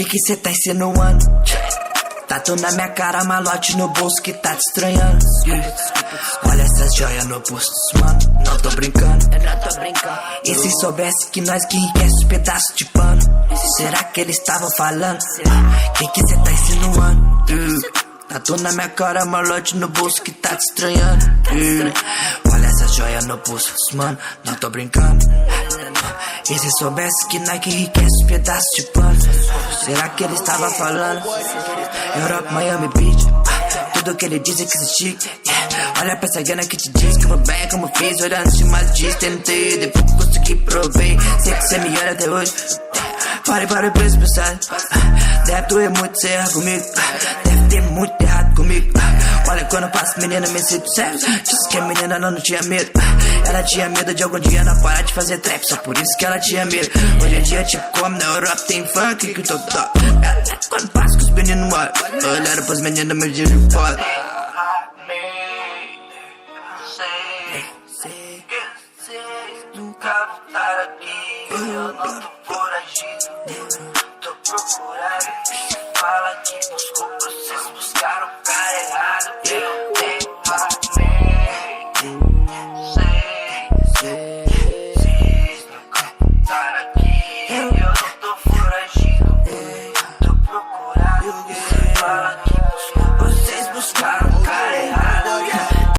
Que cê tá insinuando? Tatu na minha cara, malote no bolso que tá te estranhando. Olha essas joias no bolso, mano, não tô brincando. E se soubesse que nós que enriquece os pedaços de pano? Será que eles estavam falando? Que cê tá insinuando? Tatu na minha cara, malote no bolso que tá te estranhando. Olha essas joias no bolso, mano, não tô brincando. E se soubesse que Nike enriquece os pedaços de pano? Será que ele estava falando? Europa, Miami Beach, tudo que ele diz é que se chique. Olha pra essa grana que te diz que eu vou bem como fiz. Olhando de mais dias, tentei, depois que consegui, provei. Sei que cê me olha até hoje. Pare pra esse passado. Deve doer muito ser errar comigo. Deve ter muito errado comigo. Olha quando eu passo, menina, me sinto sério. Disse que a menina não tinha medo. Ela tinha medo de algum dia não parar de fazer trap. Só por isso que ela tinha medo. Hoje em dia, tipo, como na Europa tem funk que tô top. Quando passo que os meninos olham, olharam pros meninos, me dizem foda. Nunca voltar aqui, eu não tô foragido, tô procurado. Fala que buscou, vocês buscaram o cara errado. Eu tenho amém, sei, nunca voltar aqui.